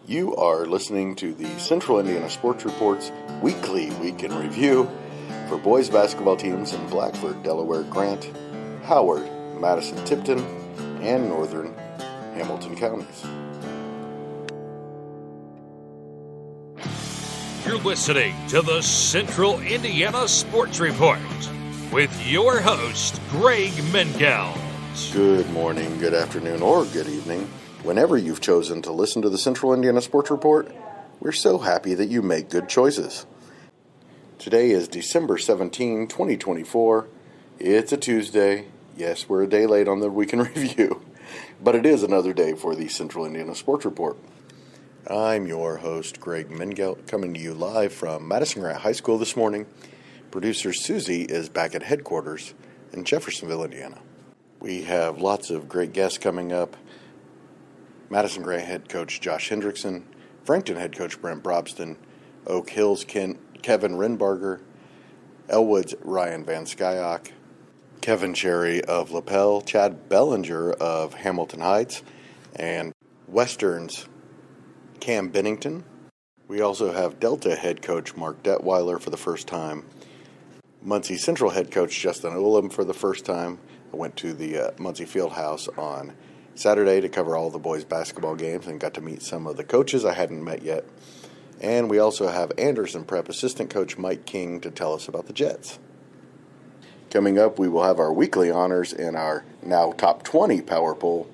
You are listening to the Central Indiana Sports Report's weekly week in review for boys basketball teams in Blackford, Delaware, Grant, Howard, Madison, Tipton, and northern Hamilton counties. You're listening to the Central Indiana Sports Report with your host, Greg Mengel. Good morning, good afternoon, or good evening. Whenever you've chosen to listen to the Central Indiana Sports Report, we're so happy that you make good choices. Today is December 17, 2024. It's a Tuesday. Yes, we're a day late on the week in review, but it is another day for the Central Indiana Sports Report. I'm your host, Greg Mengel, coming to you live from Madison High School this morning. Producer Susie is back at headquarters in Jeffersonville, Indiana. We have lots of great guests coming up. Madison Grant head coach Josh Hendrickson, Frankton head coach Brent Brobston, Oak Hill's Kevin Renbarger, Elwood's Ryan Van Skyok, Kevin Cherry of LaPel, Chad Bellinger of Hamilton Heights, and Western's Cam Bennington. We also have Delta head coach Mark Detweiler for the first time, Muncie Central head coach Justin Ulam for the first time. I went to the Muncie Fieldhouse on Saturday to cover all the boys' basketball games and got to meet some of the coaches I hadn't met yet. And we also have Anderson Prep assistant coach Mike King to tell us about the Jets. Coming up, we will have our weekly honors in our now top 20 power poll.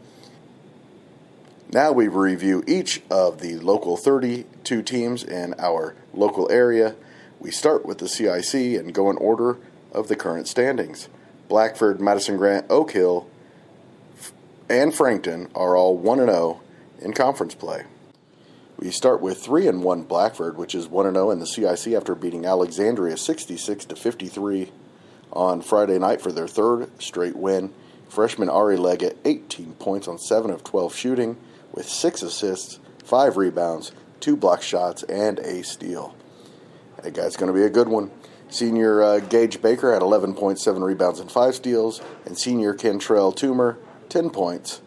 Now we review each of the local 32 teams in our local area. We start with the CIC and go in order of the current standings. Blackford, Madison Grant, Oak Hill, and Frankton are all 1-0 in conference play. We start with 3-1 Blackford, which is 1-0 in the CIC after beating Alexandria 66-53 on Friday night for their third straight win. Freshman Ari Leggett, 18 points on 7 of 12 shooting, with 6 assists, 5 rebounds, 2 block shots, and a steal. That guy's going to be a good one. Senior Gage Baker had 11.7 rebounds and 5 steals, and senior Kentrell Toomer, 10 points.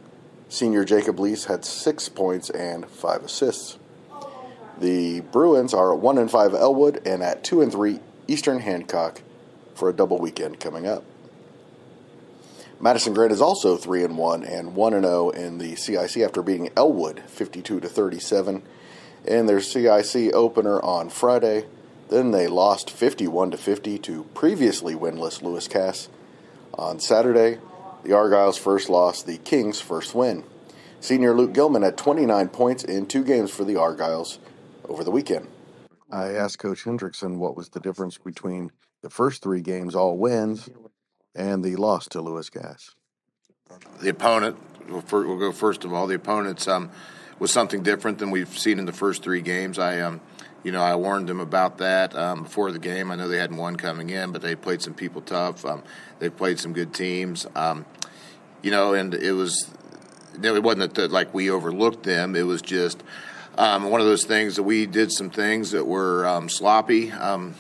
Senior Jacob Lease had 6 points and 5 assists. The Bruins are at 1-5 Elwood and at 2-3 Eastern Hancock for a double weekend coming up. Madison Grant is also 3-1 and 1-0 in the CIC after beating Elwood 52-37 in their CIC opener on Friday. Then they lost 51-50 to previously winless Lewis Cass. On Saturday, the Argyles first loss, the Kings first win. Senior Luke Gilman had 29 points in 2 games for the Argyles over the weekend. I asked Coach Hendrickson what was the difference between the first 3 games, all wins, and the loss to Lewis Cass. The opponent, we'll go first of all, the opponent's was something different than we've seen in the first 3 games. I warned them about that before the game. I know they hadn't won coming in, but they played some people tough. They played some good teams. And it wasn't that like we overlooked them. It was just one of those things that we did some things that were sloppy in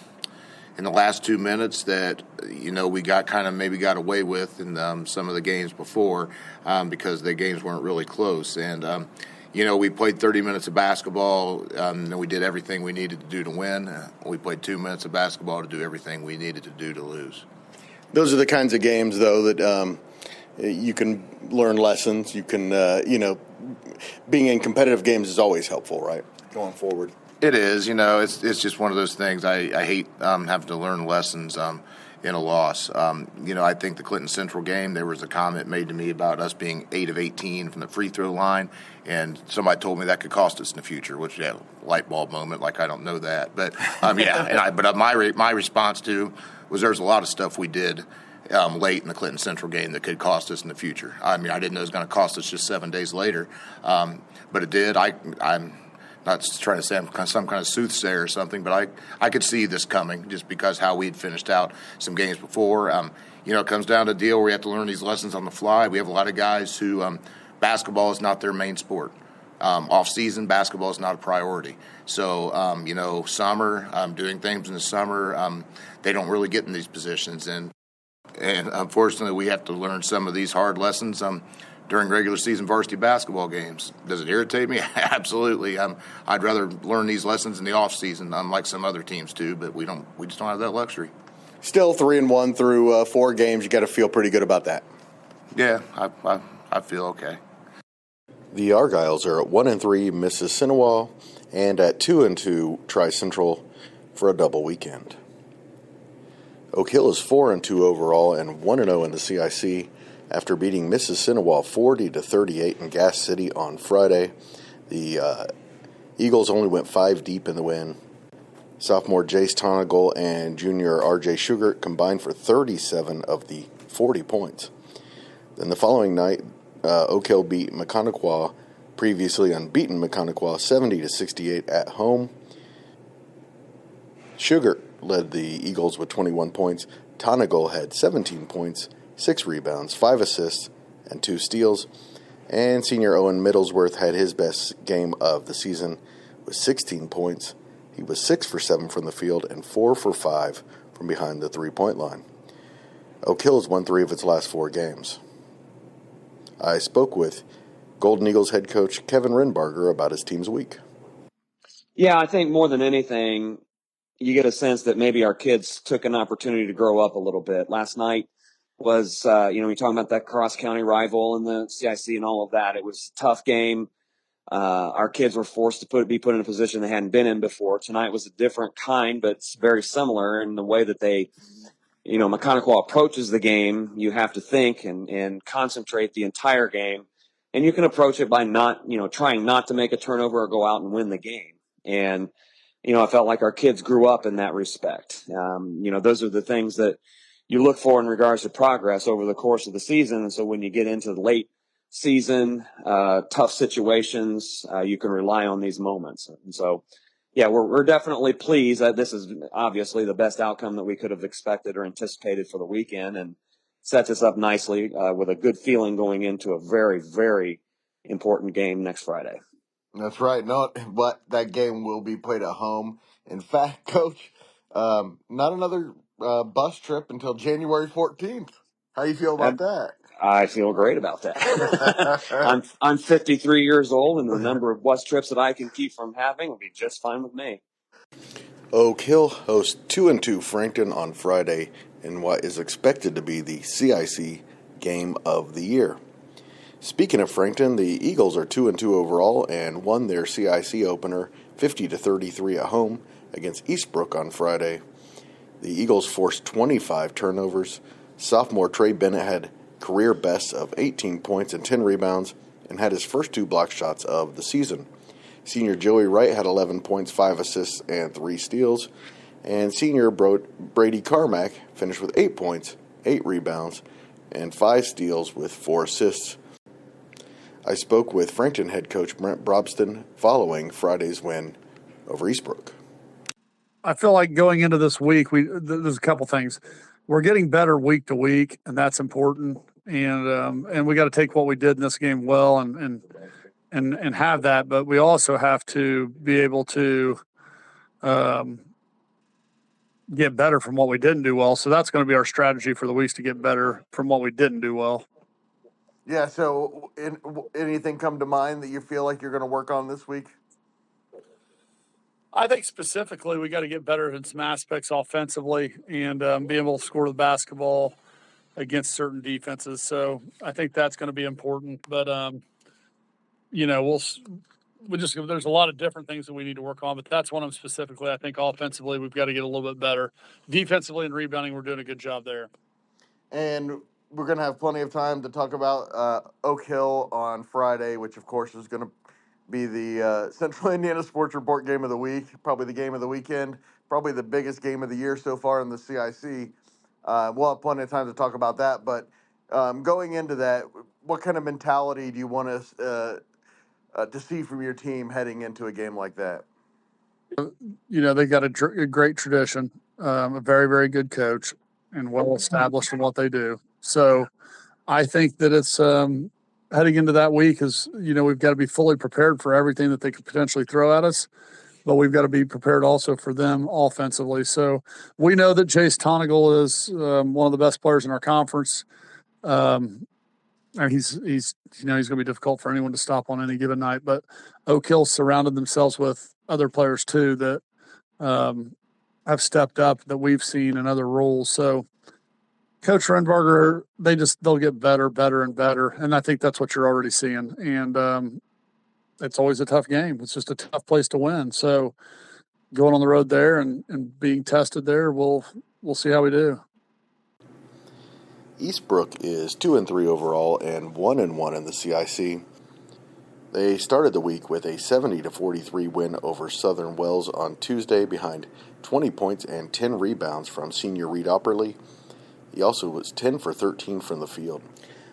the last 2 minutes that we got away with in some of the games before because the games weren't really close. And we played 30 minutes of basketball, and we did everything we needed to do to win. We played 2 minutes of basketball to do everything we needed to do to lose. Those are the kinds of games, though, that you can learn lessons. You can, being in competitive games is always helpful, right, going forward. It is. It's just one of those things. I hate having to learn lessons in a loss. I think the Clinton Central game, there was a comment made to me about us being 8 of 18 from the free throw line, and somebody told me that could cost us in the future, which a light bulb moment, like I don't know that. But, my response to was there's a lot of stuff we did late in the Clinton Central game that could cost us in the future. I didn't know it was going to cost us just 7 days later, but it did. I'm not trying to say I'm some kind of soothsayer or something, but I could see this coming just because how we'd finished out some games before. It comes down to a deal where we have to learn these lessons on the fly. We have a lot of guys who basketball is not their main sport. Off-season, basketball is not a priority. So, summer, doing things in the summer, they don't really get in these positions. And unfortunately, we have to learn some of these hard lessons during regular season varsity basketball games. Does it irritate me? Absolutely. I'd rather learn these lessons in the off season, unlike some other teams too. But we just don't have that luxury. Still 3-1 through 4 games. You got to feel pretty good about that. Yeah, I feel okay. The Argyles are at 1-3 Mississinawa and at 2-2 Tri-Central for a double weekend. Oak Hill is 4-2 overall and 1-0 in the CIC after beating Mississinawa 40-38 in Gas City on Friday. The Eagles only went 5 deep in the win. Sophomore Jace Tonigal and junior RJ Sugart combined for 37 of the 40 points. Then the following night, Oak Hill beat Mechaniqua, previously unbeaten Mechaniqua, 70-68 at home. Sugart led the Eagles with 21 points. Tonigal had 17 points, 6 rebounds, 5 assists, and 2 steals. And senior Owen Middlesworth had his best game of the season with 16 points. He was 6 for 7 from the field and 4 for 5 from behind the three-point line. Oak Hill has won 3 of its last 4 games. I spoke with Golden Eagles head coach Kevin Renbarger about his team's week. Yeah, I think more than anything, you get a sense that maybe our kids took an opportunity to grow up a little bit. Last night was, you're talking about that cross-county rival and the CIC and all of that. It was a tough game. Our kids were forced to be put in a position they hadn't been in before. Tonight was a different kind, but it's very similar in the way that they, Mechanical approaches the game. You have to think and concentrate the entire game. And you can approach it by not, trying not to make a turnover or go out and win the game. And, I felt like our kids grew up in that respect. Those are the things that you look for in regards to progress over the course of the season. And so when you get into the late season, tough situations, you can rely on these moments. And so, yeah, we're definitely pleased that this is obviously the best outcome that we could have expected or anticipated for the weekend, and sets us up nicely with a good feeling going into a very, very important game next Friday. That's right. No, but that game will be played at home. In fact, Coach, not another bus trip until January 14th. How you feel about that? I feel great about that. I'm 53 years old, and the number of bus trips that I can keep from having will be just fine with me. Oak Hill hosts 2-2 Frankton on Friday in what is expected to be the CIC game of the year. Speaking of Frankton, the Eagles are 2-2 overall and won their CIC opener 50-33 at home against Eastbrook on Friday. The Eagles forced 25 turnovers. Sophomore Trey Bennett had career bests of 18 points and 10 rebounds and had his first 2 block shots of the season. Senior Joey Wright had 11 points, 5 assists, and 3 steals. And senior Brady Carmack finished with 8 points, 8 rebounds, and 5 steals with 4 assists. I spoke with Frankton head coach Brent Brobston following Friday's win over Eastbrook. I feel like going into this week, there's a couple things. We're getting better week to week, and that's important. And we got to take what we did in this game well and have that. But we also have to be able to get better from what we didn't do well. So that's going to be our strategy for the weeks, to get better from what we didn't do well. Yeah, so anything come to mind that you feel like you're going to work on this week? I think specifically we got to get better in some aspects offensively and be able to score the basketball against certain defenses. So I think that's going to be important. But, there's a lot of different things that we need to work on, but that's one of them specifically. I think offensively we've got to get a little bit better. Defensively and rebounding, we're doing a good job there. And we're going to have plenty of time to talk about Oak Hill on Friday, which, of course, is going to be the Central Indiana Sports Report game of the week, probably the game of the weekend, probably the biggest game of the year so far in the CIC. We'll have plenty of time to talk about that. But going into that, what kind of mentality do you want us to see from your team heading into a game like that? They got a great tradition, a very, very good coach, and well established in what they do. So I think that it's heading into that week is, we've got to be fully prepared for everything that they could potentially throw at us, but we've got to be prepared also for them offensively. So we know that Jace Tonigal is one of the best players in our conference. and he's he's going to be difficult for anyone to stop on any given night. But Oak Hill surrounded themselves with other players too that have stepped up that we've seen in other roles. So Coach Renbarger, they'll get better, and better, and I think that's what you're already seeing. And it's always a tough game. It's just a tough place to win. So going on the road there and being tested there, we'll see how we do. Eastbrook is 2-3 overall and 1-1 in the CIC. They started the week with a 70-43 win over Southern Wells on Tuesday behind 20 points and 10 rebounds from senior Reed Opperly. He also was 10 for 13 from the field.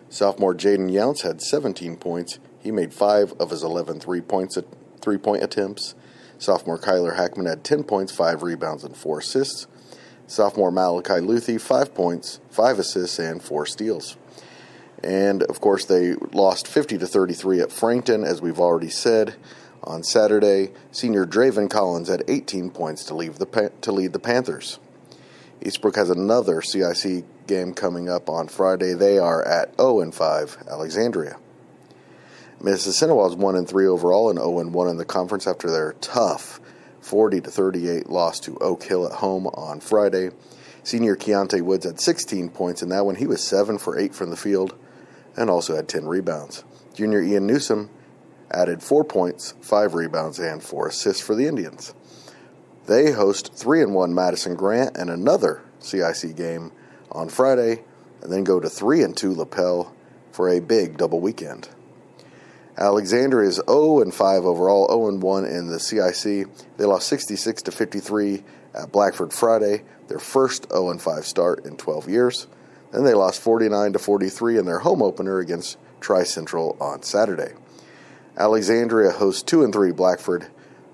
Sophomore Jaden Younts had 17 points. He made 5 of his 11 three-point attempts. Sophomore Kyler Hackman had 10 points, 5 rebounds, and 4 assists. Sophomore Malachi Luthi, 5 points, 5 assists, and 4 steals. And, of course, they lost 50-33 at Frankton, as we've already said. On Saturday, senior Draven Collins had 18 points to lead the Panthers. Eastbrook has another CIC game coming up on Friday. They are at 0-5 Alexandria. Mississinawa is 1-3 overall and 0-1 in the conference after their tough 40-38 loss to Oak Hill at home on Friday. Senior Keontae Woods had 16 points in that one. He was 7 for 8 from the field and also had 10 rebounds. Junior Ian Newsom added 4 points, 5 rebounds, and 4 assists for the Indians. They host 3-1 Madison Grant and another CIC game on Friday, and then go to 3-2 LaPel for a big double weekend. Alexandria is 0-5 overall, 0-1 in the CIC. They lost 66-53 at Blackford Friday, their first 0-5 start in 12 years. Then they lost 49-43 in their home opener against Tri-Central on Saturday. Alexandria hosts 2-3 Blackford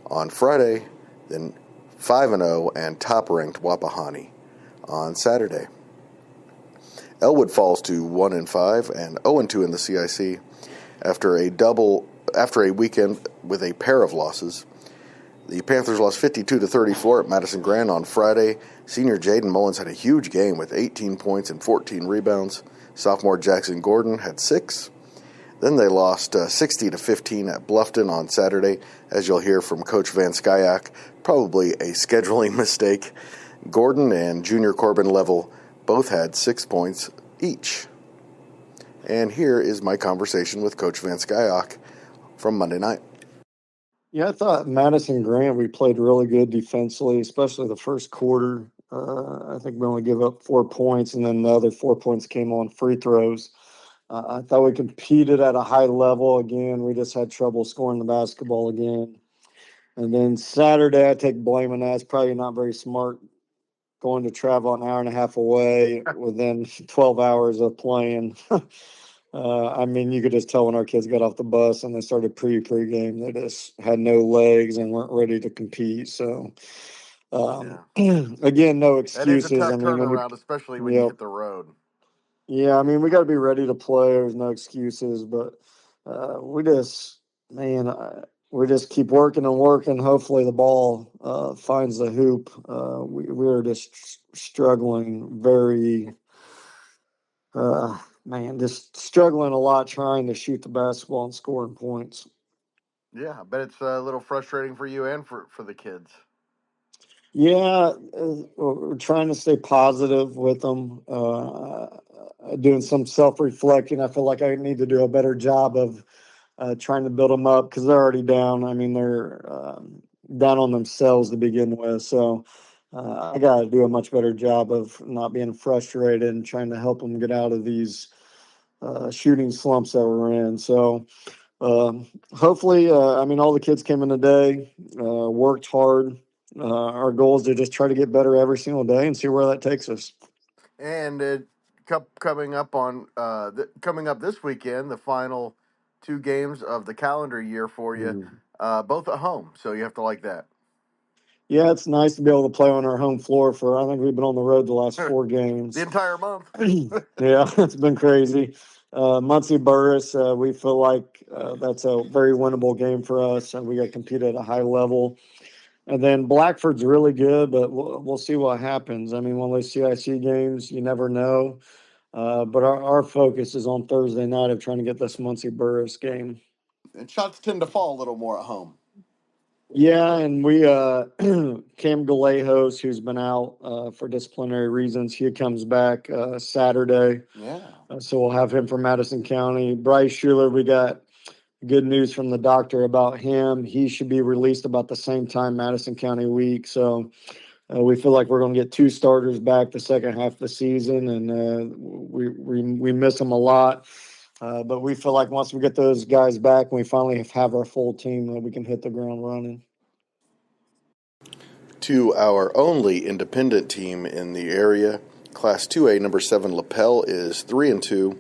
on Friday, then 5-0 and top-ranked Wapahani on Saturday. Elwood falls to 1-5 and 0-2 in the CIC. After a weekend with a pair of losses. The Panthers lost 52-34 at Madison Grant on Friday. Senior Jaden Mullins had a huge game with 18 points and 14 rebounds. Sophomore Jackson Gordon had 6. Then they lost 60-15 at Bluffton on Saturday, as you'll hear from Coach Van Skyak, probably a scheduling mistake. Gordon and junior Corbin Level both had 6 points each. And here is my conversation with Coach Van Skyak from Monday night. Yeah, I thought Madison Grant, we played really good defensively, especially the first quarter. I think we only gave up 4 points, and then the other 4 points came on free throws. I thought we competed at a high level again. We just had trouble scoring the basketball again. And then Saturday, I take blame on that. It's probably not very smart going to travel an hour and a half away within 12 hours of playing. I mean, you could just tell when our kids got off the bus and they started pre-game, they just had no legs and weren't ready to compete. So, again, no excuses. That is a tough turnaround, especially when you hit the road. Yeah, I mean, we got to be ready to play. There's no excuses, but we just keep working and working. Hopefully the ball finds the hoop. We're just struggling just struggling a lot trying to shoot the basketball and scoring points. Yeah, I bet it's a little frustrating for you and for the kids. Yeah, we're trying to stay positive with them, doing some self-reflecting. I feel like I need to do a better job of trying to build them up because they're already down. I mean, they're down on themselves to begin with. So I got to do a much better job of not being frustrated and trying to help them get out of these shooting slumps that we're in. So hopefully, all the kids came in today, worked hard. Our goal is to just try to get better every single day and see where that takes us. And coming up this weekend, the final 2 games of the calendar year for you, both at home. So you have to like that. Yeah, it's nice to be able to play on our home floor I think we've been on the road the last 4 games. The entire month. Yeah, it's been crazy. Muncie Burris, we feel like that's a very winnable game for us, and we got to compete at a high level. And then Blackford's really good, but we'll see what happens. I mean, one of those CIC games, you never know. But our focus is on Thursday night of trying to get this Muncie Burris game. And shots tend to fall a little more at home. Yeah, and we Cam Galejos, who's been out for disciplinary reasons, he comes back Saturday. Yeah. So we'll have him from Madison County. Bryce Schuler, we got good news from the doctor about him. He should be released about the same time Madison County week. So we feel like we're going to get 2 starters back the second half of the season, and we miss them a lot. But we feel like once we get those guys back and we finally have our full team, we can hit the ground running. To our only independent team in the area, Class 2A number 7 Lapel is 3-2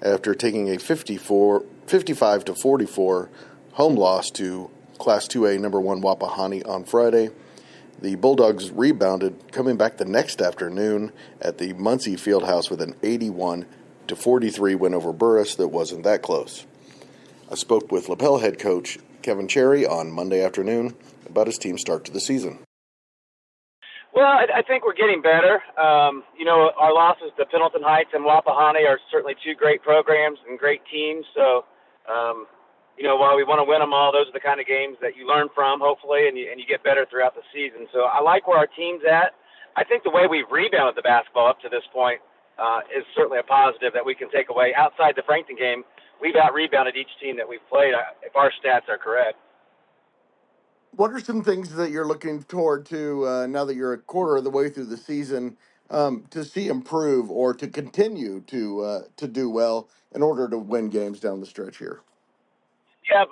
after taking a 55-44 home loss to Class 2A number 1 Wapahani on Friday. The Bulldogs rebounded, coming back the next afternoon at the Muncie Fieldhouse with an 81-43 win over Burris that wasn't that close. I spoke with Lapel head coach Kevin Cherry on Monday afternoon about his team's start to the season. Well, I think we're getting better. Our losses to Pendleton Heights and Wapahani are certainly 2 great programs and great teams. So, while we want to win them all, those are the kind of games that you learn from, hopefully, and you get better throughout the season. So I like where our team's at. I think the way we've rebounded the basketball up to this point is certainly a positive that we can take away. Outside the Frankton game, we've out-rebounded each team that we've played, if our stats are correct. What are some things that you're looking toward to now that you're a quarter of the way through the season to see improve or to continue to do well in order to win games down the stretch here? Yeah,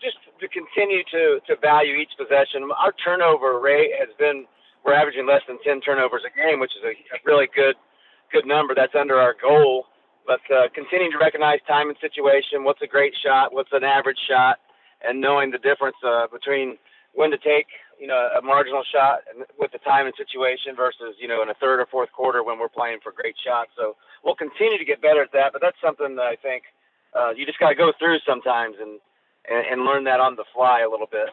just to continue to value each possession. Our turnover rate we're averaging less than 10 turnovers a game, which is a really good number. That's under our goal. But continuing to recognize time and situation, what's a great shot, what's an average shot, and knowing the difference between when to take, a marginal shot with the time and situation versus, in a third or fourth quarter when we're playing for great shots. So we'll continue to get better at that, but that's something that I think you just got to go through sometimes and learn that on the fly a little bit.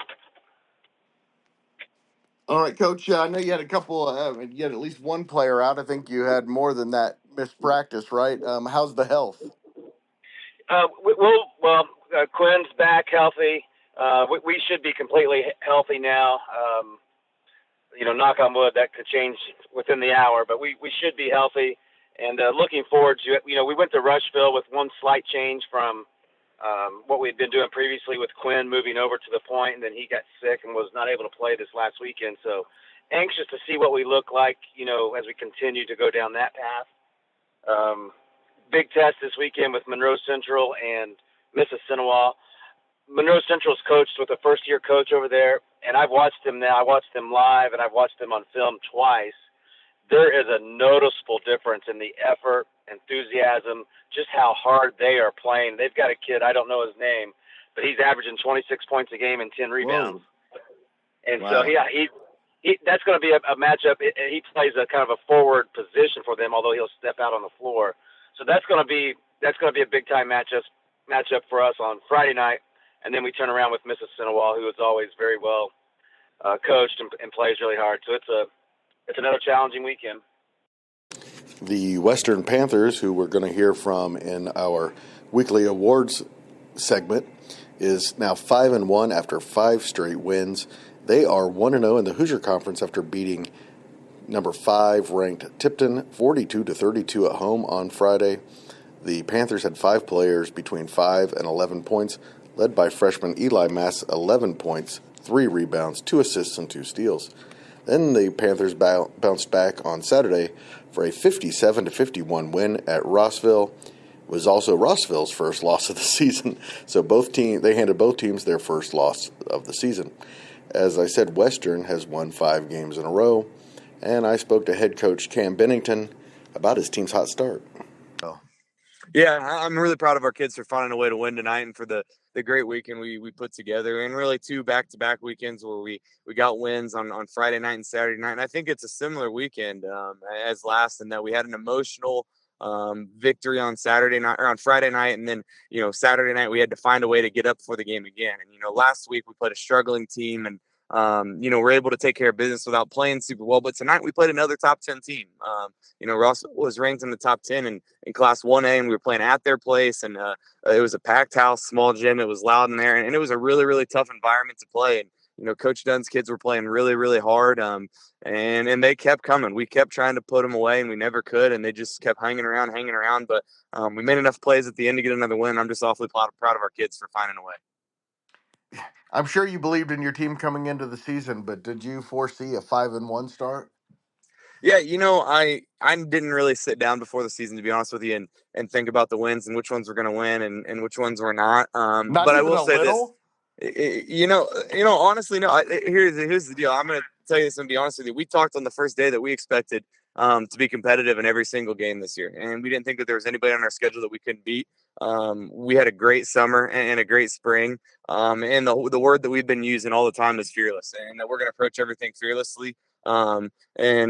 All right, Coach, I know you had you had at least one player out. I think you had more than that missed practice, right? How's the health? Quinn's back healthy. We should be completely healthy now. Knock on wood, that could change within the hour, but we should be healthy. And looking forward to it. We went to Rushville with one slight change from what we had been doing previously with Quinn moving over to the point, and then he got sick and was not able to play this last weekend. So anxious to see what we look like, as we continue to go down that path. Big test this weekend with Monroe Central and Mississinawa. Monroe Central's coached with a first-year coach over there, and I've watched him now. I watched him live, and I've watched him on film twice. There is a noticeable difference in the effort, enthusiasm, just how hard they are playing. They've got a kid, I don't know his name, but he's averaging 26 points a game and 10 rebounds. Whoa. And wow. So, yeah, that's going to be a matchup. He plays a kind of a forward position for them, although he'll step out on the floor. So that's going to be a big-time matchup for us on Friday night. And then we turn around with Mississinawa, who is always very well coached and plays really hard. So it's another challenging weekend. The Western Panthers, who we're going to hear from in our weekly awards segment, is now 5-1 after 5 straight wins. They are 1-0 in the Hoosier Conference after beating number 5 ranked Tipton 42-32 at home on Friday. The Panthers had 5 players between 5 and 11 points, led by freshman Eli Mass, 11 points, 3 rebounds, 2 assists, and 2 steals. Then the Panthers bounced back on Saturday for a 57-51 win at Rossville. It was also Rossville's first loss of the season, so they handed both teams their first loss of the season. As I said, Western has won 5 games in a row, and I spoke to head coach Cam Bennington about his team's hot start. Yeah, I'm really proud of our kids for finding a way to win tonight and for the great weekend we put together, and really 2 back-to-back weekends where we got wins on Friday night and Saturday night. And I think it's a similar weekend as last in that we had an emotional victory on Saturday night or on Friday night, and then Saturday night we had to find a way to get up for the game again. And last week we played a struggling team, and we're able to take care of business without playing super well. But tonight we played another top 10 team. Ross was ranked in the top 10 in Class 1A, and we were playing at their place, and it was a packed house, small gym. It was loud in there, and it was a really, really tough environment to play. And Coach Dunn's kids were playing really, really hard, and they kept coming. We kept trying to put them away, and we never could, and they just kept hanging around. But we made enough plays at the end to get another win. I'm just awfully proud of our kids for finding a way. I'm sure you believed in your team coming into the season, but did you foresee a 5-1 start? Yeah, I didn't really sit down before the season, to be honest with you, and think about the wins and which ones were going to win and which ones were not. Not but I even will a say little? this. Honestly, no. Here's the deal. I'm going to tell you this and be honest with you. We talked on the first day that we expected to be competitive in every single game this year, and we didn't think that there was anybody on our schedule that we couldn't beat. We had a great summer and a great spring, and the word that we've been using all the time is fearless, and that we're going to approach everything fearlessly. So I'm not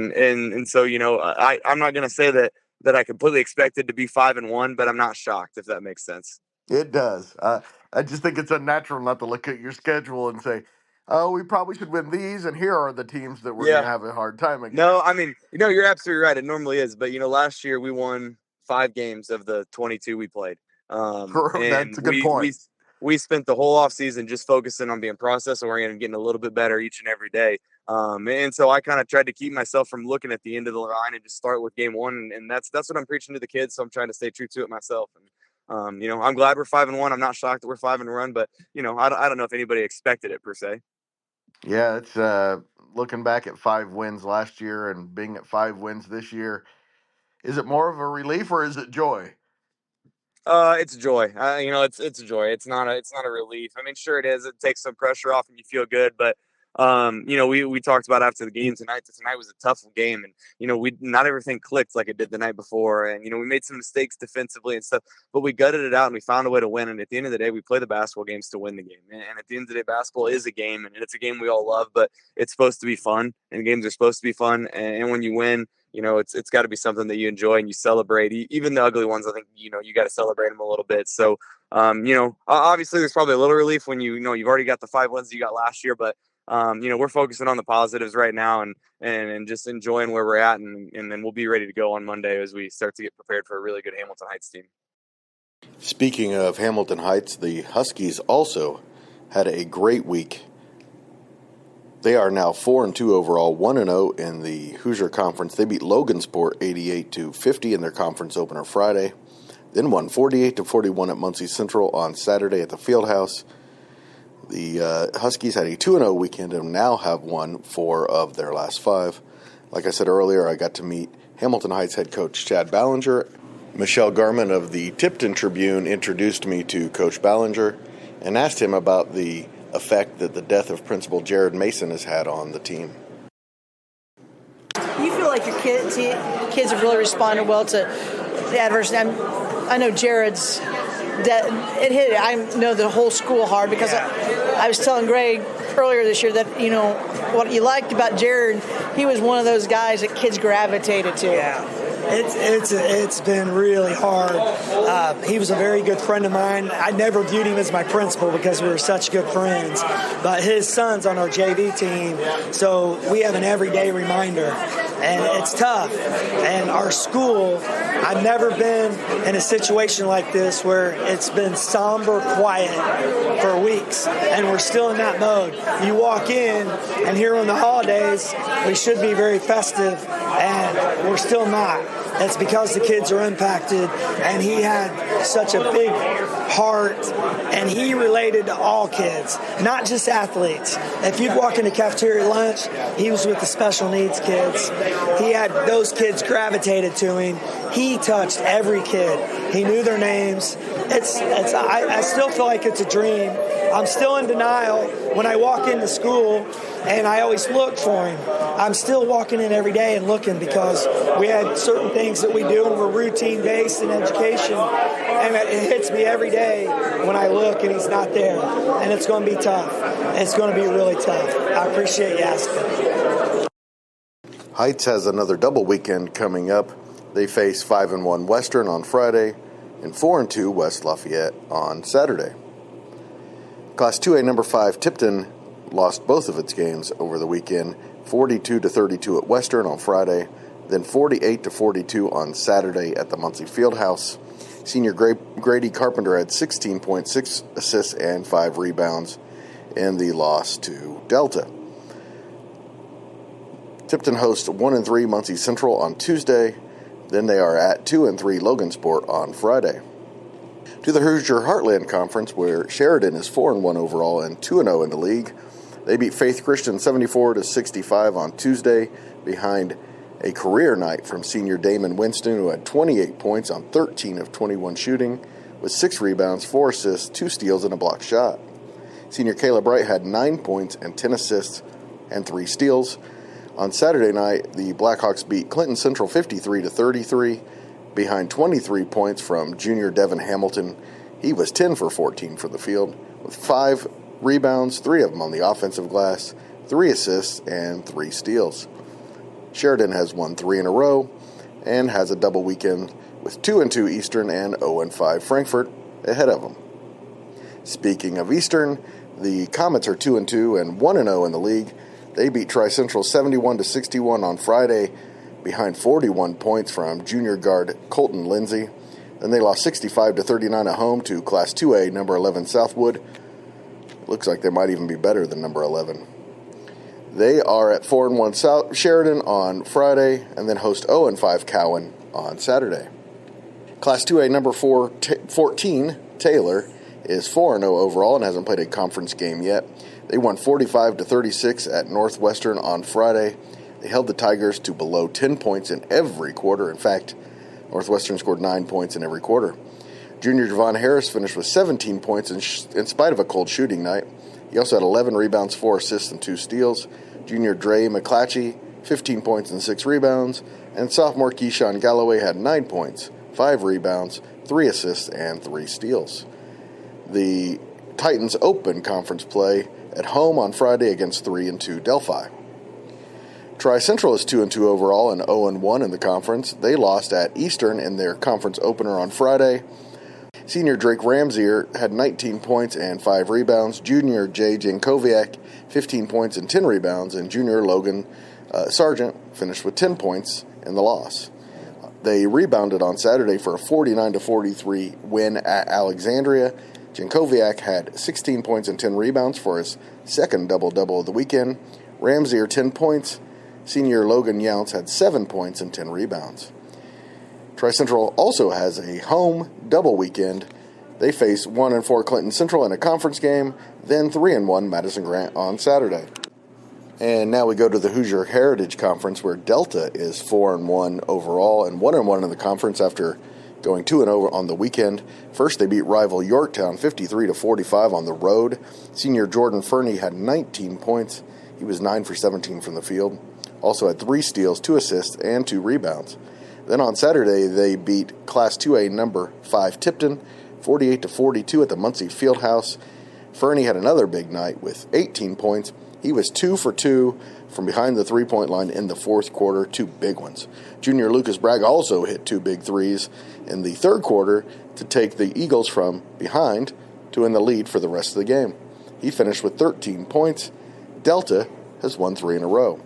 going to say that I completely expected to be 5-1, but I'm not shocked, if that makes sense. It does. I just think it's unnatural not to look at your schedule and say, oh, we probably should win these, and here are the teams that we're going to have a hard time against. No, I mean, you're absolutely right. It normally is. But, last year we won 5 games of the 22 we played. That's a good point. We spent the whole offseason just focusing on being process-oriented and getting a little bit better each and every day. And so I kind of tried to keep myself from looking at the end of the line and just start with game one. And that's what I'm preaching to the kids. So I'm trying to stay true to it myself. And, I'm glad we're 5-1. I'm not shocked that we're 5-1, but, I don't know if anybody expected it per se. Yeah, it's looking back at 5 wins last year and being at 5 wins this year. Is it more of a relief or is it joy? It's joy. It's joy. It's not a relief. I mean, sure it is. It takes some pressure off and you feel good, but we talked about after the game tonight. Tonight was a tough game, and we not everything clicked like it did the night before, and we made some mistakes defensively and stuff, but we gutted it out and we found a way to win. And at the end of the day, we play the basketball games to win the game. And at the end of the day, basketball is a game, and it's a game we all love, but it's supposed to be fun, and games are supposed to be fun. And when you win, it's got to be something that you enjoy and you celebrate. Even the ugly ones, I think, you got to celebrate them a little bit. So, obviously there's probably a little relief when you've already got the 5 wins that you got last year, but we're focusing on the positives right now and just enjoying where we're at. And then we'll be ready to go on Monday as we start to get prepared for a really good Hamilton Heights team. Speaking of Hamilton Heights, the Huskies also had a great week. They are now 4-2 overall, 1-0 in the Hoosier Conference. They beat Logansport 88-50 in their conference opener Friday, then won 48-41 at Muncie Central on Saturday at the Fieldhouse. The Huskies had a 2-0 weekend and now have won 4 of their last 5. Like I said earlier, I got to meet Hamilton Heights head coach Chad Ballinger. Michelle Garman of the Tipton Tribune introduced me to Coach Ballinger and asked him about the effect that the death of Principal Jared Mason has had on the team. You feel like your kids have really responded well to the adversity. I know Jared's it hit. I know the whole school hard because I was telling Greg earlier this year that what you liked about Jared, he was one of those guys that kids gravitated to. Yeah. It's been really hard. He was a very good friend of mine. I never viewed him as my principal because we were such good friends. But his son's on our JV team, so we have an everyday reminder. And it's tough. And our school, I've never been in a situation like this where it's been somber, quiet for weeks, and we're still in that mode. You walk in, and here on the holidays, we should be very festive, and we're still not. It's because the kids are impacted, and he had such a big heart, and he related to all kids, not just athletes. If you'd walk into cafeteria lunch, he was with the special needs kids. He had those kids gravitated to him. He touched every kid. He knew their names. I still feel like it's a dream. I'm still in denial when I walk into school, and I always look for him. I'm still walking in every day and looking because we had certain things that we do and we're routine-based in education, and it hits me every day when I look and he's not there, and it's going to be tough. It's going to be really tough. I appreciate you asking. Heights has another double weekend coming up. They face 5-1 Western on Friday and 4-2 West Lafayette on Saturday. Class 2A number 5 Tipton lost both of its games over the weekend, 42-32 at Western on Friday, then 48-42 on Saturday at the Muncie Fieldhouse. Senior Grady Carpenter had 16.6 assists and 5 rebounds in the loss to Delta. Tipton hosts 1-3 Muncie Central on Tuesday. Then they are at 2-3 Logansport on Friday. To the Hoosier Heartland Conference, where Sheridan is 4-1 overall and 2-0 in the league. They beat Faith Christian 74-65 on Tuesday behind a career night from senior Damon Winston, who had 28 points on 13 of 21 shooting, with 6 rebounds, 4 assists, 2 steals, and a blocked shot. Senior Caleb Wright had 9 points and 10 assists and 3 steals. On Saturday night, the Blackhawks beat Clinton Central 53-33 behind 23 points from junior Devin Hamilton. He was 10 for 14 for the field, with 5 rebounds, 3 of them on the offensive glass, 3 assists, and 3 steals. Sheridan has won 3 in a row and has a double weekend with 2-2 Eastern and 0-5 Frankfort ahead of them. Speaking of Eastern, the Comets are 2-2 and 1-0 in the league. They beat Tri-Central 71-61 on Friday behind 41 points from junior guard Colton Lindsay. Then they lost 65-39 at home to Class 2A number 11 Southwood. Looks like they might even be better than number 11. They are at 4-1 South Sheridan on Friday and then host 0-5 Cowan on Saturday. Class 2A number 14 Taylor is 4-0 overall and hasn't played a conference game yet. They won 45-36 at Northwestern on Friday. They held the Tigers to below 10 points in every quarter. In fact, Northwestern scored 9 points in every quarter. Junior Javon Harris finished with 17 points in spite of a cold shooting night. He also had 11 rebounds, 4 assists, and 2 steals. Junior Dre McClatchy, 15 points and 6 rebounds. And sophomore Keyshawn Galloway had 9 points, 5 rebounds, 3 assists, and 3 steals. The Titans open conference play at home on Friday against 3-2 Delphi. Tri-Central is 2-2 overall and 0-1 in the conference. They lost at Eastern in their conference opener on Friday. Senior Drake Ramsier had 19 points and 5 rebounds. Junior Jay Jankoviak, 15 points and 10 rebounds. And junior Logan Sargent finished with 10 points in the loss. They rebounded on Saturday for a 49-43 win at Alexandria. Jankoviak had 16 points and 10 rebounds for his second double-double of the weekend. Ramsier, 10 points. Senior Logan Younts had 7 points and 10 rebounds. Tri-Central also has a home double weekend. They face 1-4 Clinton Central in a conference game, then 3-1 Madison Grant on Saturday. And now we go to the Hoosier Heritage Conference, where Delta is 4-1 overall and 1-1 in the conference after going 2-0 on the weekend. First, they beat rival Yorktown 53-45 on the road. Senior Jordan Fernie had 19 points. He was 9 for 17 from the field. Also had 3 steals, 2 assists, and 2 rebounds. Then on Saturday, they beat Class 2A number 5 Tipton 48-42 at the Muncie Fieldhouse. Fernie had another big night with 18 points. He was 2 for 2 from behind the three-point line in the fourth quarter, 2 big ones. Junior Lucas Bragg also hit 2 big threes in the third quarter to take the Eagles from behind to in the lead for the rest of the game. He finished with 13 points. Delta has won 3 in a row.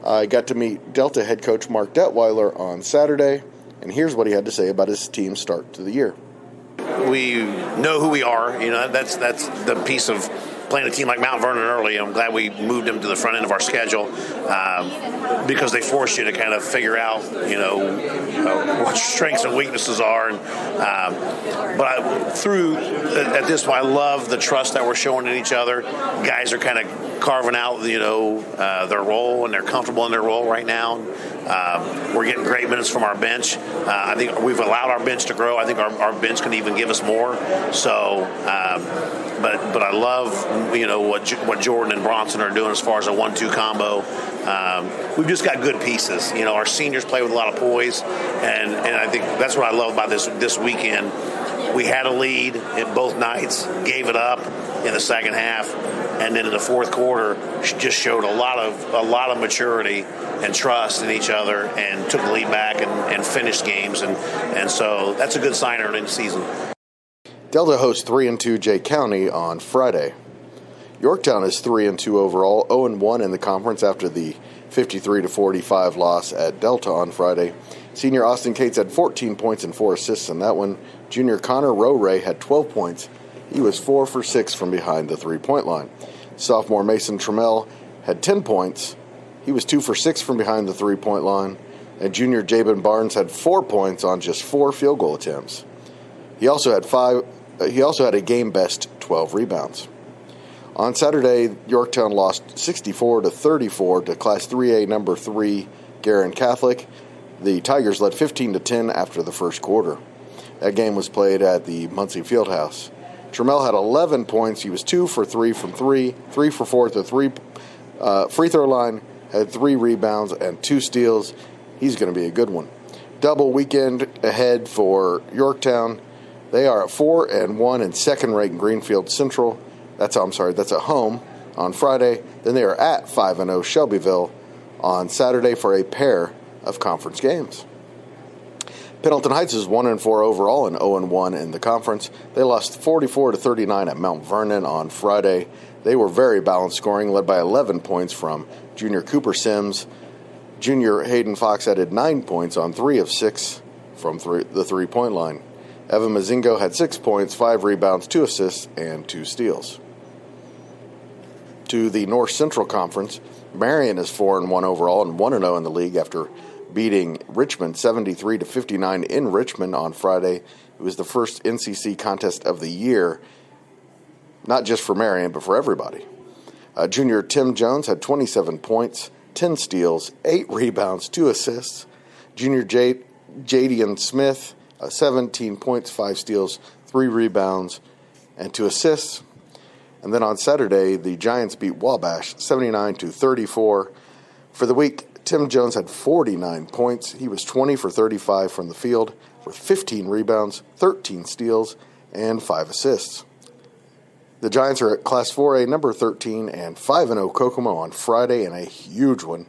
I got to meet Delta head coach Mark Detweiler on Saturday, and here's what he had to say about his team's start to the year. We know who we are. You know, that's the piece of playing a team like Mount Vernon early. I'm glad we moved them to the front end of our schedule because they force you to kind of figure out, what your strengths and weaknesses are. At this point, I love the trust that we're showing in each other. Guys are kind of carving out, their role, and they're comfortable in their role right now. We're getting great minutes from our bench. I think we've allowed our bench to grow. I think our bench can even give us more. So, but I love, what Jordan and Bronson are doing as far as a 1-2 combo. We've just got good pieces. Our seniors play with a lot of poise, and I think that's what I love about this weekend. We had a lead in both nights, gave it up in the second half, and then in the fourth quarter just showed a lot of maturity and trust in each other and took the lead back and finished games, and so that's a good sign early in the season. Delta hosts 3-2 Jay County on Friday. Yorktown is 3-2 overall, 0-1 in the conference after the 53-45 loss at Delta on Friday. Senior Austin Cates had 14 points and 4 assists in that one. Junior Connor Roray had 12 points. He was 4 for 6 from behind the three-point line. Sophomore Mason Trammell had 10 points. He was 2 for 6 from behind the three-point line. And junior Jabin Barnes had 4 points on just 4 field goal attempts. He also had a game-best 12 rebounds. On Saturday, Yorktown lost 64-34 to Class 3A number 3 Garin Catholic. The Tigers led 15-10 after the first quarter. That game was played at the Muncie Fieldhouse. Trammell had 11 points. He was 2 for 3 from 3 for 4 at the free throw line, had 3 rebounds and 2 steals. He's going to be a good one. Double weekend ahead for Yorktown. They are at 4-1 in second-ranked Greenfield Central. That's at home on Friday. Then they are at 5-0 Shelbyville on Saturday for a pair of conference games. Pendleton Heights is 1-4 overall and 0-1 in the conference. They lost 44-39 at Mount Vernon on Friday. They were very balanced scoring, led by 11 points from junior Cooper Sims. Junior Hayden Fox added 9 points on 3 of 6 from the three-point line. Evan Mazingo had 6 points, 5 rebounds, 2 assists, and 2 steals. To the North Central Conference, Marion is 4-1 overall and 1-0 in the league after beating Richmond 73-59 in Richmond on Friday. It was the first NCC contest of the year, not just for Marion, but for everybody. Junior Tim Jones had 27 points, 10 steals, 8 rebounds, 2 assists. Junior Jadian Smith, 17 points, 5 steals, 3 rebounds, and 2 assists. And then on Saturday, the Giants beat Wabash 79-34. For the week, Tim Jones had 49 points. He was 20 for 35 from the field with 15 rebounds, 13 steals, and 5 assists. The Giants are at Class 4A number 13 and 5-0 Kokomo on Friday in a huge one,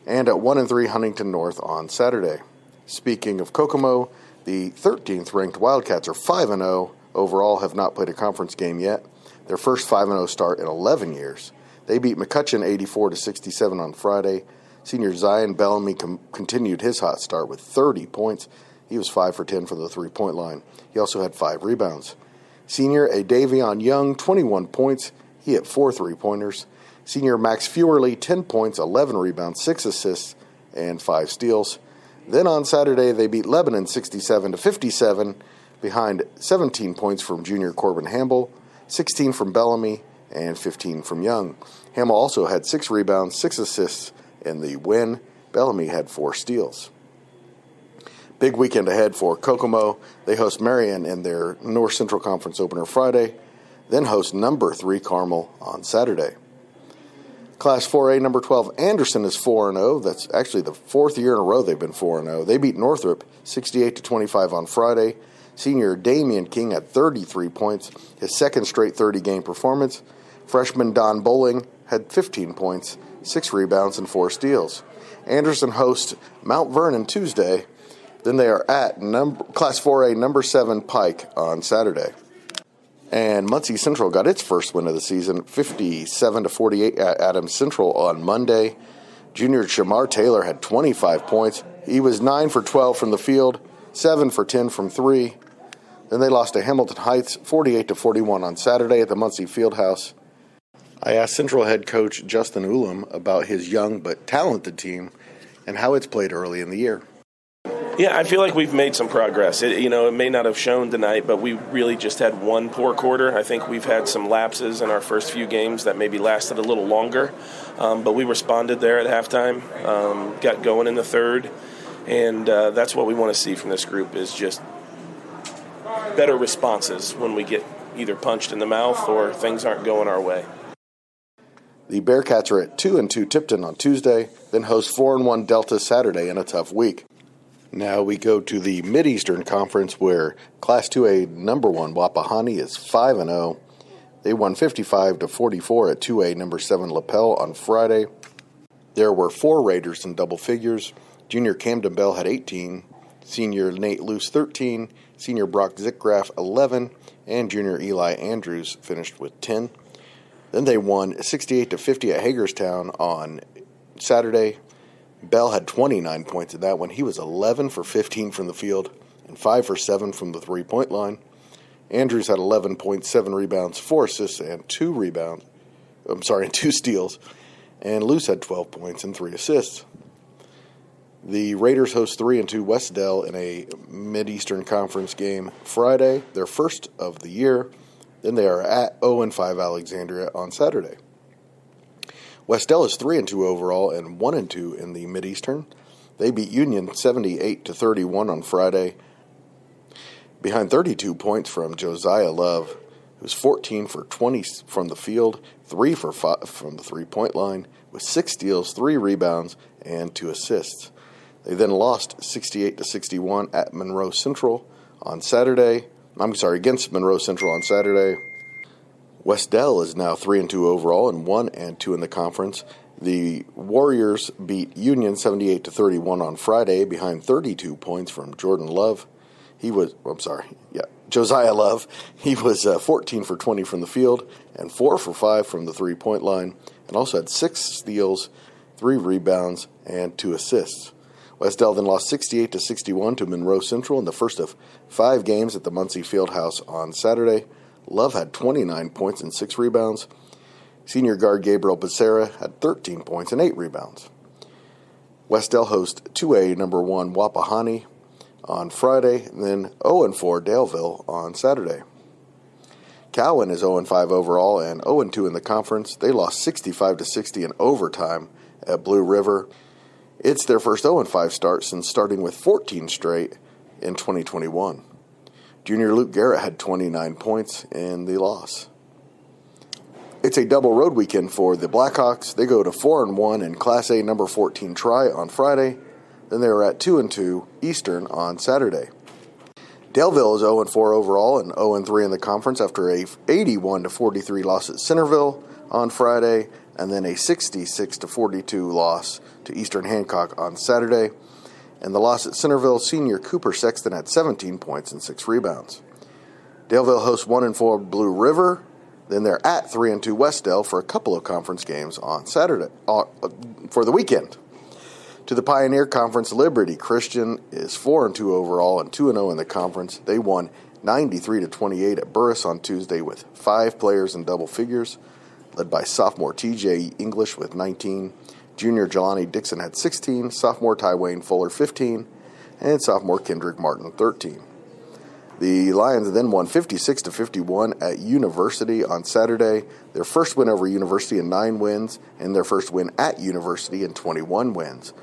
and at 1-3 Huntington North on Saturday. Speaking of Kokomo, the 13th ranked Wildcats are 5-0 overall, have not played a conference game yet. Their first 5-0 start in 11 years. They beat McCutcheon 84-67 on Friday. Senior Zion Bellamy continued his hot start with 30 points. He was 5 for 10 from the three-point line. He also had 5 rebounds. Senior Adavion Young, 21 points. He hit 4 three-pointers. Senior Max Fewerly, 10 points, 11 rebounds, 6 assists, and 5 steals. Then on Saturday, they beat Lebanon 67-57 behind 17 points from junior Corbin Hamble, 16 from Bellamy, and 15 from Young. Hamel also had 6 rebounds, 6 assists in the win. Bellamy had 4 steals. Big weekend ahead for Kokomo. They host Marion in their North Central Conference opener Friday, then host number 3 Carmel on Saturday. Class 4A number 12 Anderson is 4-0. That's actually the 4th year in a row they've been 4-0. They beat Northrop 68-25 on Friday. Senior Damian King had 33 points, his second straight 30-game performance. Freshman Don Bowling had 15 points, 6 rebounds, and 4 steals. Anderson hosts Mount Vernon Tuesday. Then they are at Class 4A number 7 Pike on Saturday. And Muncie Central got its first win of the season, 57-48 at Adams Central on Monday. Junior Shamar Taylor had 25 points. He was 9 for 12 from the field, 7 for 10 from 3. Then they lost to Hamilton Heights 48-41 on Saturday at the Muncie Fieldhouse. I asked Central head coach Justin Ulam about his young but talented team and how it's played early in the year. Yeah, I feel like we've made some progress. It may not have shown tonight, but we really just had one poor quarter. I think we've had some lapses in our first few games that maybe lasted a little longer, but we responded there at halftime, got going in the third, and that's what we want to see from this group is just better responses when we get either punched in the mouth or things aren't going our way. The Bearcats are at 2-2 Tipton on Tuesday, then host 4-1 Delta Saturday in a tough week. Now we go to the Mid-Eastern Conference where Class 2A number 1 Wapahani is 5-0. They won 55-44 at 2A number 7 Lapel on Friday. There were 4 Raiders in double figures. Junior Camden Bell had 18, senior Nate Luce 13, senior Brock Zickgraf 11, and junior Eli Andrews finished with 10. Then they won 68-50 at Hagerstown on Saturday. Bell had 29 points in that one. He was 11 for 15 from the field and 5 for 7 from the three-point line. Andrews had 11 points, 7 rebounds, 4 assists, and 2 steals. And Luce had 12 points and 3 assists. The Raiders host 3-2 West Dell in a Mid-Eastern Conference game Friday, their first of the year. Then they are at 0-5 Alexandria on Saturday. West Dell is 3-2 overall and 1-2 in the Mid-Eastern. They beat Union 78-31 on Friday, behind 32 points from Josiah Love, who's 14 for 20 from the field, 3 for 5 from the three-point line, with 6 steals, 3 rebounds, and 2 assists. They then lost 68-61 at Monroe Central on Saturday. Against Monroe Central on Saturday. West Dell is now 3-2 overall and 1-2 in the conference. The Warriors beat Union 78-31 on Friday behind 32 points from Josiah Love. He was 14 for 20 from the field and 4 for 5 from the three-point line, and also had 6 steals, 3 rebounds, and 2 assists. West Dell then lost 68-61 to Monroe Central in the first of 5 games at the Muncie Fieldhouse on Saturday. Love had 29 points and 6 rebounds. Senior guard Gabriel Becerra had 13 points and 8 rebounds. West Dell hosts 2A number 1 Wapahani on Friday, and then 0-4 Daleville on Saturday. Cowan is 0-5 overall and 0-2 in the conference. They lost 65-60 in overtime at Blue River. It's their first 0-5 start since starting with 14 straight in 2021. Junior Luke Garrett had 29 points in the loss. It's a double road weekend for the Blackhawks. They go to 4-1 in Class A number 14 Tri on Friday. Then they are at 2-2 Eastern on Saturday. Daleville is 0-4 overall and 0-3 in the conference after a 81-43 loss at Centerville on Friday, and then a 66-42 loss to Eastern Hancock on Saturday. And the loss at Centerville, senior Cooper Sexton had 17 points and 6 rebounds. Daleville hosts 1-4 Blue River. Then they're at 3-2 West Dell for a couple of conference games on Saturday for the weekend. To the Pioneer Conference, Liberty Christian is 4-2 overall and 2-0 in the conference. They won 93-28 at Burris on Tuesday with 5 players in double figures, led by sophomore T.J. English with 19. Junior Jelani Dixon had 16, sophomore Tywayne Fuller 15, and sophomore Kendrick Martin 13. The Lions then won 56-51 at University on Saturday, their first win over University in 9 wins, and their first win at University in 21 wins.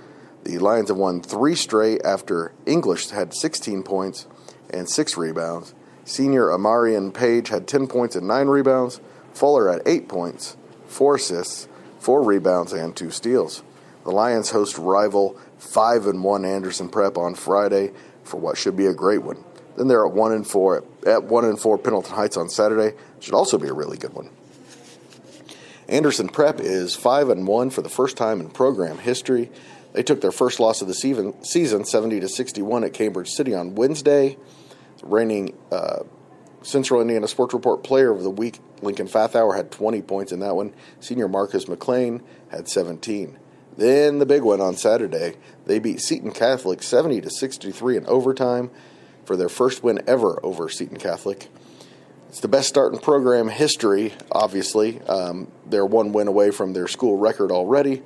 The Lions have won 3 straight after English had 16 points and 6 rebounds. Senior Amarian Page had 10 points and 9 rebounds. Fuller had 8 points, 4 assists, 4 rebounds, and 2 steals. The Lions host rival 5-1 Anderson Prep on Friday for what should be a great one. Then they're at 1-4 Pendleton Heights on Saturday. Should also be a really good one. Anderson Prep is 5-1 for the first time in program history. They took their first loss of the season 70-61 at Cambridge City on Wednesday. Reigning Central Indiana Sports Report Player of the Week, Lincoln Fathauer, had 20 points in that one. Senior Marcus McLean had 17. Then the big one on Saturday, they beat Seton Catholic 70-63 in overtime for their first win ever over Seton Catholic. It's the best start in program history, obviously. They're 1 win away from their school record already.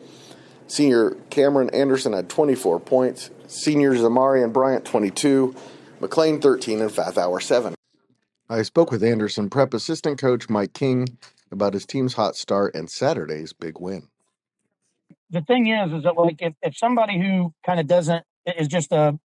Senior Cameron Anderson had 24 points. Seniors Amari and Bryant 22. McLean 13 and Fathauer 7. I spoke with Anderson Prep assistant coach Mike King about his team's hot start and Saturday's big win. The thing is that like if somebody who kind of doesn't is just a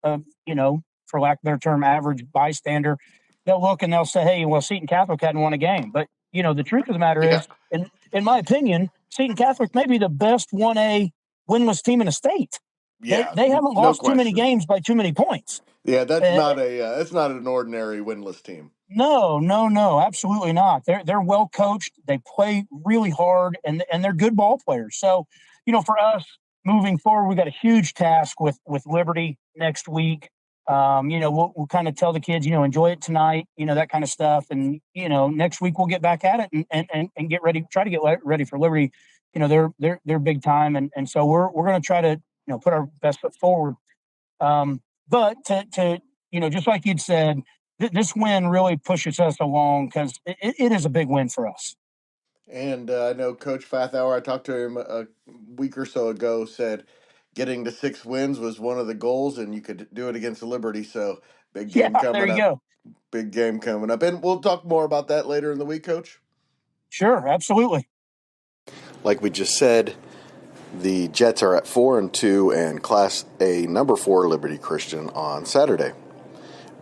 for lack of a better term, average bystander, they'll look and they'll say, hey, well, Seton Catholic hadn't won a game. But, the truth of the matter is, in my opinion, Seton Catholic may be the best 1A winless team in the state. Yeah, they haven't lost too many games by too many points. Yeah, that's not an ordinary winless team. No, absolutely not. They're well coached. They play really hard, and they're good ball players. So, for us moving forward, we got a huge task with Liberty next week. We'll kind of tell the kids, enjoy it tonight, that kind of stuff. And, next week we'll get back at it and get ready, try to get ready for Liberty. They're big time. And so we're going to try to, put our best foot forward. But to just like you'd said, this win really pushes us along because it is a big win for us. And I know Coach Fathauer, I talked to him a week or so ago, said getting to 6 wins was one of the goals, and you could do it against the Liberty. So big game coming there you up. Go. Big game coming up. And we'll talk more about that later in the week, Coach. Sure, absolutely. Like we just said, the Jets are at 4-2 and Class A number 4 Liberty Christian on Saturday.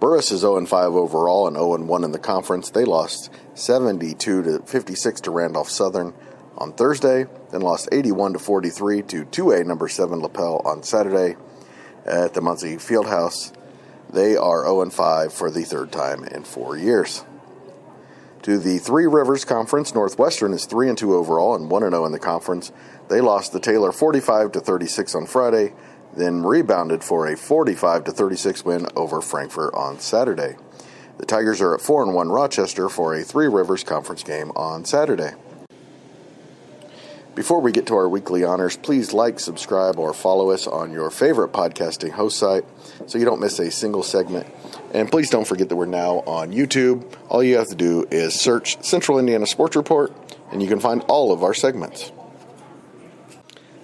Burris is 0-5 overall and 0-1 in the conference. They lost 72-56 to Randolph Southern on Thursday, then lost 81-43 to 2A number 7 Lapel on Saturday at the Muncie Fieldhouse. They are 0-5 for the third time in 4 years. To the Three Rivers Conference, Northwestern is 3-2 overall and 1-0 in the conference. They lost to Taylor 45-36 on Friday, then rebounded for a 45-36 win over Frankfort on Saturday. The Tigers are at 4-1 Rochester for a Three Rivers Conference game on Saturday. Before we get to our weekly honors, please like, subscribe, or follow us on your favorite podcasting host site so you don't miss a single segment. And please don't forget that we're now on YouTube. All you have to do is search Central Indiana Sports Report, and you can find all of our segments.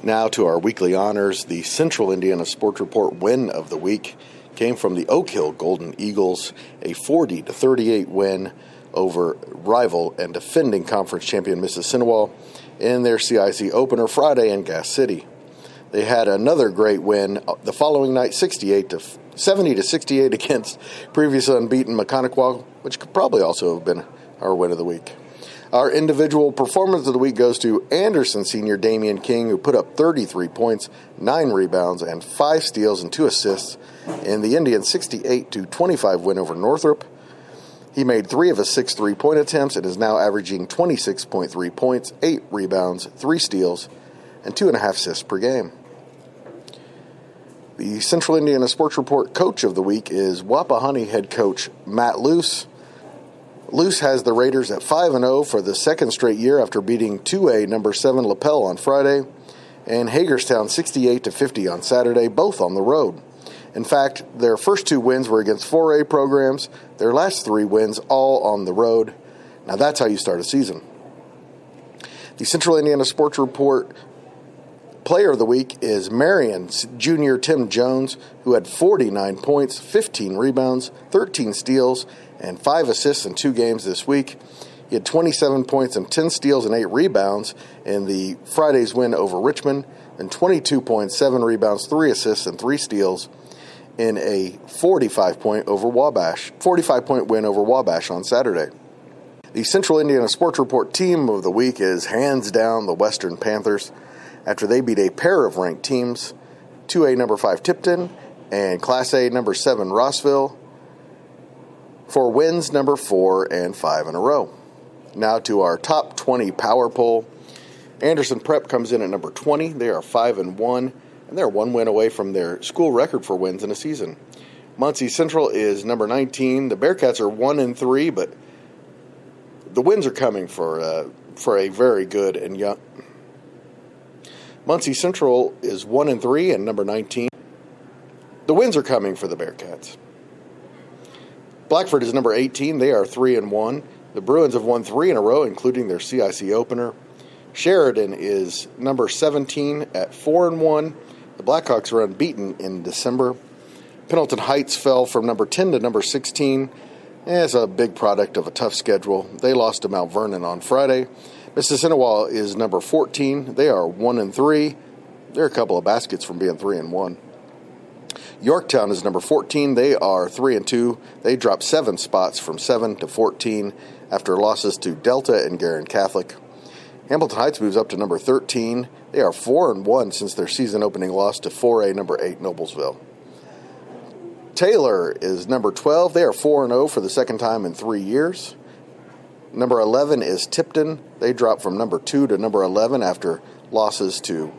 Now to our weekly honors. The Central Indiana Sports Report win of the week came from the Oak Hill Golden Eagles, a 40-38 win over rival and defending conference champion Mississinawa in their CIC opener Friday in Gas City. They had another great win the following night, 70-68 against previously unbeaten Mechanical, which could probably also have been our win of the week. Our individual performance of the week goes to Anderson senior Damian King, who put up 33 points, 9 rebounds, and 5 steals and 2 assists in the Indian 68-25 win over Northrop. He made 3 of his 6 3-point attempts and is now averaging 26.3 points, 8 rebounds, 3 steals, and 2.5 assists per game. The Central Indiana Sports Report Coach of the Week is Wapahoney head coach Matt Luce. Luce has the Raiders at 5-0 for the second straight year after beating 2A number 7 Lapel on Friday and Hagerstown 68-50 on Saturday, both on the road. In fact, their first 2 wins were against 4A programs, their last 3 wins all on the road. Now that's how you start a season. The Central Indiana Sports Report Player of the Week is Marion Junior Tim Jones, who had 49 points, 15 rebounds, 13 steals, and 5 assists in 2 games this week. He had 27 points and 10 steals and 8 rebounds in the Friday's win over Richmond, and 22 points, 7 rebounds, 3 assists, and 3 steals in a 45-point win over Wabash on Saturday. The Central Indiana Sports Report Team of the Week is hands down the Western Panthers after they beat a pair of ranked teams, 2A number 5 Tipton and Class A number 7 Rossville, for wins number 4 and 5 in a row. Now to our top 20 power poll. Anderson Prep comes in at number 20. They are 5-1, and they're 1 win away from their school record for wins in a season. Muncie Central is number 19. The Bearcats are 1-3, but the wins are coming for a very good and young. Muncie Central is 1-3 and number 19. The wins are coming for the Bearcats. Blackford is number 18. They are 3-1. The Bruins have won 3 in a row, including their CIC opener. Sheridan is number 17 at 4-1. The Blackhawks are unbeaten in December. Pendleton Heights fell from number 10 to number 16 as a big product of a tough schedule. They lost to Mount Vernon on Friday. Mississinawa is number 14. They are 1-3. They're a couple of baskets from being 3-1. Yorktown is number 14. They are 3-2. They dropped 7 spots from 7 to 14 after losses to Delta and Garin Catholic. Hamilton Heights moves up to number 13. They are 4-1 since their season opening loss to 4A number 8 Noblesville. Taylor is number 12. They are 4-0 for the second time in 3 years. Number 11 is Tipton. They dropped from number 2 to number 11 after losses to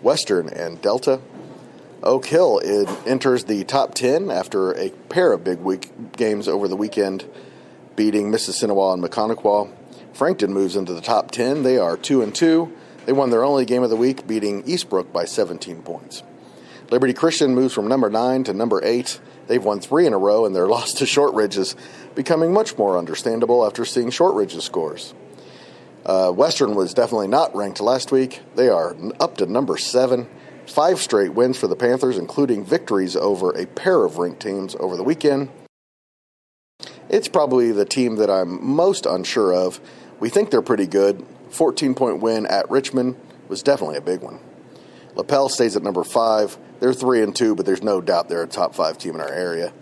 Western and Delta. Oak Hill enters the top 10 after a pair of big week games over the weekend, beating Mississinawa and Mechaniquwa. Frankton moves into the top 10. They are 2-2. They won their only game of the week, beating Eastbrook by 17 points. Liberty Christian moves from number 9 to number 8. They've won 3 in a row, and their loss to Shortridge is becoming much more understandable after seeing Shortridge's scores. Western was definitely not ranked last week. They are up to number 7. 5 straight wins for the Panthers, including victories over a pair of ranked teams over the weekend. It's probably the team that I'm most unsure of. We think they're pretty good. 14-point win at Richmond was definitely a big one. LaPel stays at number 5. They're 3-2, but there's no doubt they're a top 5 team in our area.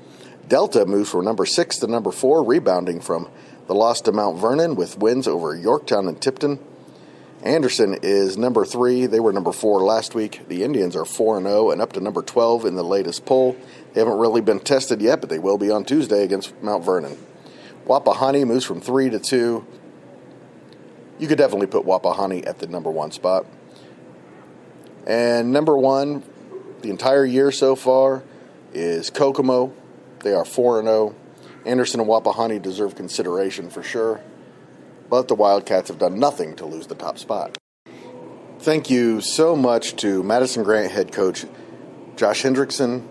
Delta moves from number 6 to number 4, rebounding from the loss to Mount Vernon with wins over Yorktown and Tipton. Anderson is number 3. They were number 4 last week. The Indians are 4-0 and up to number 12 in the latest poll. They haven't really been tested yet, but they will be on Tuesday against Mount Vernon. Wapahani moves from 3 to 2. You could definitely put Wapahani at the number 1 spot. And number 1, the entire year so far, is Kokomo. They are 4-0. Anderson and Wapahani deserve consideration for sure, but the Wildcats have done nothing to lose the top spot. Thank you so much to Madison Grant head coach Josh Hendrickson,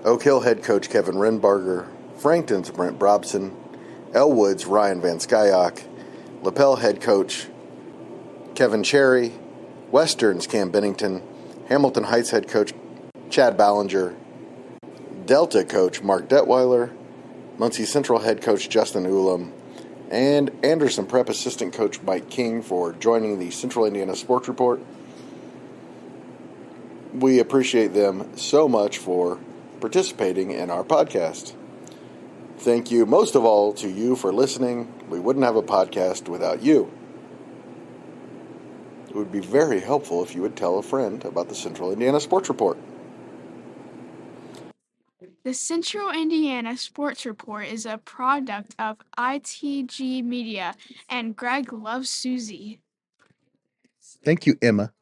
Oak Hill head coach Kevin Renbarger, Frankton's Brent Brobson, Elwood's Ryan Van Skyok, LaPel head coach Kevin Cherry, Western's Cam Bennington, Hamilton Heights head coach Chad Ballinger, Delta coach Mark Detweiler, Muncie Central head coach Justin Ulam, and Anderson Prep assistant coach Mike King for joining the Central Indiana Sports Report. We appreciate them so much for participating in our podcast. Thank you most of all to you for listening. We wouldn't have a podcast without you. It would be very helpful if you would tell a friend about the Central Indiana Sports Report. The Central Indiana Sports Report is a product of ITG Media, and Greg loves Susie. Thank you, Emma.